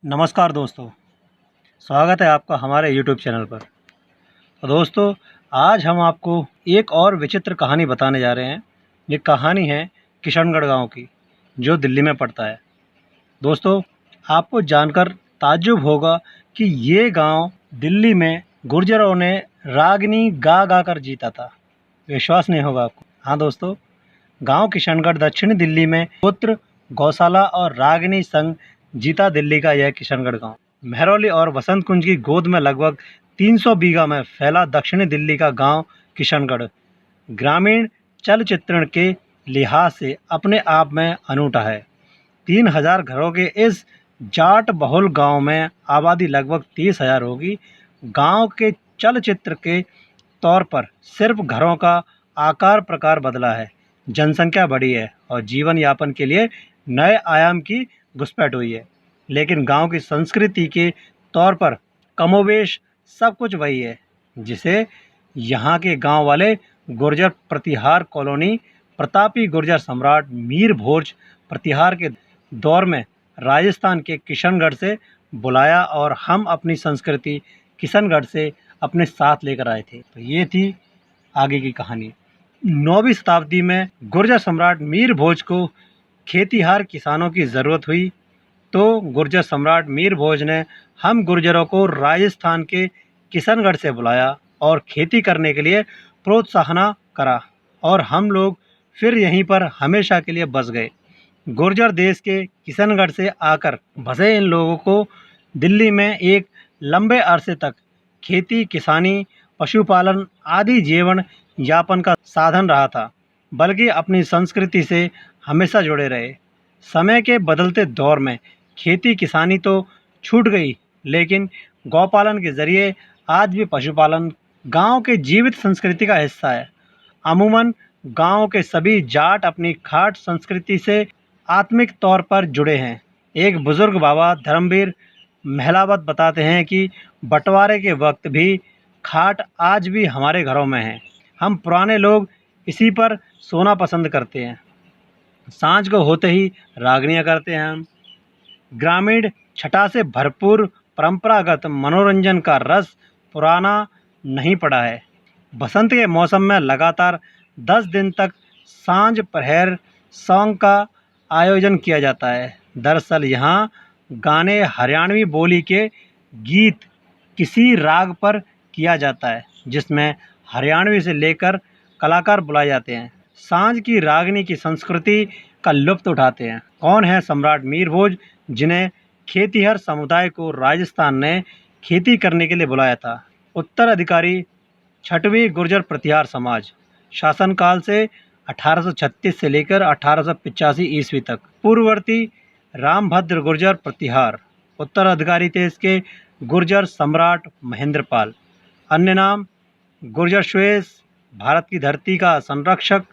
नमस्कार दोस्तों, स्वागत है आपका हमारे यूट्यूब चैनल पर। तो दोस्तों, आज हम आपको एक और विचित्र कहानी बताने जा रहे हैं। ये कहानी है किशनगढ़ गांव की, जो दिल्ली में पड़ता है। दोस्तों, आपको जानकर ताज्जुब होगा कि ये गांव दिल्ली में गुर्जरों ने रागिनी गा गा कर जीता था। विश्वास नहीं होगा आपको। हाँ दोस्तों, गांव किशनगढ़ दक्षिणी दिल्ली में पुत्र, गौशाला और रागिनी संग जीता दिल्ली का यह किशनगढ़ गांव मेहरौली और वसंत कुंज की गोद में लगभग 300 बीघा में फैला दक्षिणी दिल्ली का गांव किशनगढ़ ग्रामीण चलचित्रण के लिहाज से अपने आप में अनूठा है। 3000 घरों के इस जाट बहुल गांव में आबादी लगभग 30,000 होगी। गांव के चलचित्र के तौर पर सिर्फ घरों का आकार प्रकार बदला है, जनसंख्या बढ़ी है और जीवन यापन के लिए नए आयाम की घुसपैठ हुई है। लेकिन गांव की संस्कृति के तौर पर कमोवेश सब कुछ वही है, जिसे यहाँ के गांव वाले गुर्जर प्रतिहार कॉलोनी प्रतापी गुर्जर सम्राट मीर भोज प्रतिहार के दौर में राजस्थान के किशनगढ़ से बुलाया और हम अपनी संस्कृति किशनगढ़ से अपने साथ लेकर आए थे। तो ये थी आगे की कहानी। 9वीं शताब्दी में गुर्जर सम्राट मीर भोज को खेतीहार किसानों की ज़रूरत हुई, तो गुर्जर सम्राट मीर भोज ने हम गुर्जरों को राजस्थान के किशनगढ़ से बुलाया और खेती करने के लिए प्रोत्साहन करा और हम लोग फिर यहीं पर हमेशा के लिए बस गए। गुर्जर देश के किशनगढ़ से आकर बसे इन लोगों को दिल्ली में एक लंबे अरसे तक खेती किसानी पशुपालन आदि जीवन यापन का साधन रहा था, बल्कि अपनी संस्कृति से हमेशा जुड़े रहे। समय के बदलते दौर में खेती किसानी तो छूट गई, लेकिन गौपालन के जरिए आज भी पशुपालन गांव के जीवित संस्कृति का हिस्सा है। अमूमन गांव के सभी जाट अपनी खाट संस्कृति से आत्मिक तौर पर जुड़े हैं। एक बुजुर्ग बाबा धर्मवीर महलावत बताते हैं कि बंटवारे के वक्त भी खाट आज भी हमारे घरों में है। हम पुराने लोग इसी पर सोना पसंद करते हैं। सांझ को होते ही रागनियाँ करते हैं हम। ग्रामीण छटा से भरपूर परंपरागत मनोरंजन का रस पुराना नहीं पड़ा है। बसंत के मौसम में लगातार 10 दिन तक सांझ प्रहर सॉन्ग का आयोजन किया जाता है। दरअसल यहाँ गाने हरियाणवी बोली के गीत किसी राग पर किया जाता है, जिसमें हरियाणवी से लेकर कलाकार बुलाए जाते हैं। सांझ की रागनी की संस्कृति का लुत्फ उठाते हैं। कौन है सम्राट मीर भोज, जिन्हें खेतीहर समुदाय को राजस्थान ने खेती करने के लिए बुलाया था? उत्तराधिकारी 6वीं गुर्जर प्रतिहार समाज, शासनकाल से 1836 से लेकर 1885 ईस्वी तक। पूर्ववर्ती रामभद्र गुर्जर प्रतिहार, उत्तराधिकारी थे इसके गुर्जर सम्राट महेंद्रपाल। अन्य नाम गुर्जर श्वेस, भारत की धरती का संरक्षक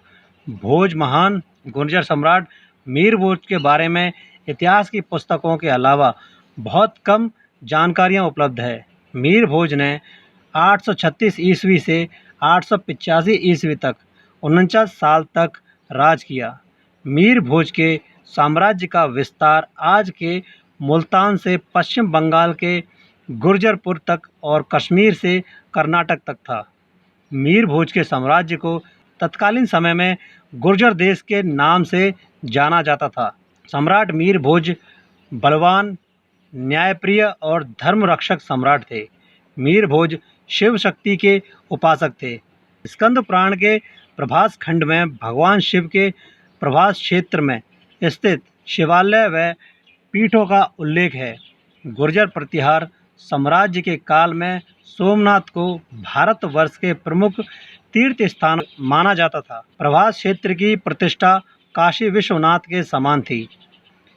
भोज महान। गुर्जर सम्राट मीर भोज के बारे में इतिहास की पुस्तकों के अलावा बहुत कम जानकारियां उपलब्ध है। मीर भोज ने 836 ईस्वी से 885 ईस्वी तक 49 साल तक राज किया। मीर भोज के साम्राज्य का विस्तार आज के मुल्तान से पश्चिम बंगाल के गुर्जरपुर तक और कश्मीर से कर्नाटक तक था। मीर भोज के साम्राज्य को तत्कालीन समय में गुर्जर देश के नाम से जाना जाता था। सम्राट मीर भोज बलवान, न्यायप्रिय और धर्म रक्षक सम्राट थे। मीर भोज शिव शक्ति के उपासक थे। स्कंद पुराण के प्रभास खंड में भगवान शिव के प्रभास क्षेत्र में स्थित शिवालय व पीठों का उल्लेख है। गुर्जर प्रतिहार साम्राज्य के काल में सोमनाथ को भारतवर्ष के प्रमुख तीर्थ स्थान माना जाता था। प्रभास क्षेत्र की प्रतिष्ठा काशी विश्वनाथ के समान थी।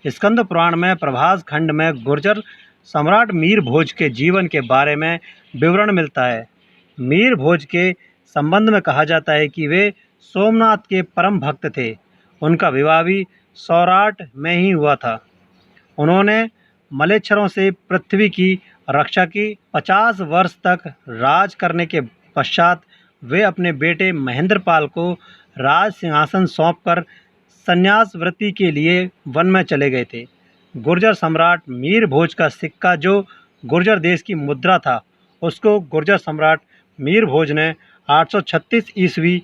स्कंद पुराण में प्रभास खंड में गुर्जर सम्राट मीर भोज के जीवन के बारे में विवरण मिलता है। मीर भोज के संबंध में कहा जाता है कि वे सोमनाथ के परम भक्त थे। उनका विवाह भी सौराठ में ही हुआ था। उन्होंने मलेच्छरों से पृथ्वी की रक्षा की। 50 वर्ष तक राज करने के पश्चात वे अपने बेटे महेंद्रपाल को राज सिंहासन सौंपकर संन्यास वृत्ति के लिए वन में चले गए थे। गुर्जर सम्राट मीर भोज का सिक्का, जो गुर्जर देश की मुद्रा था, उसको गुर्जर सम्राट मीर भोज ने 836 ईस्वी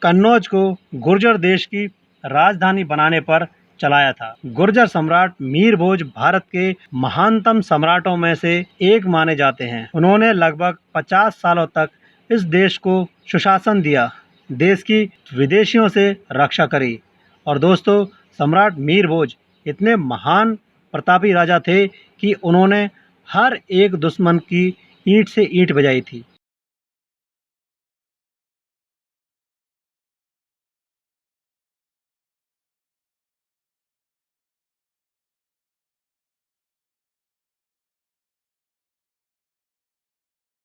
कन्नौज को गुर्जर देश की राजधानी बनाने पर चलाया था। गुर्जर सम्राट मीर भोज भारत के महानतम सम्राटों में से एक माने जाते हैं। उन्होंने लगभग 50 सालों तक इस देश को सुशासन दिया, देश की विदेशियों से रक्षा करी। और दोस्तों, सम्राट मीर भोज इतने महान प्रतापी राजा थे कि उन्होंने हर एक दुश्मन की ईंट से ईंट बजाई थी।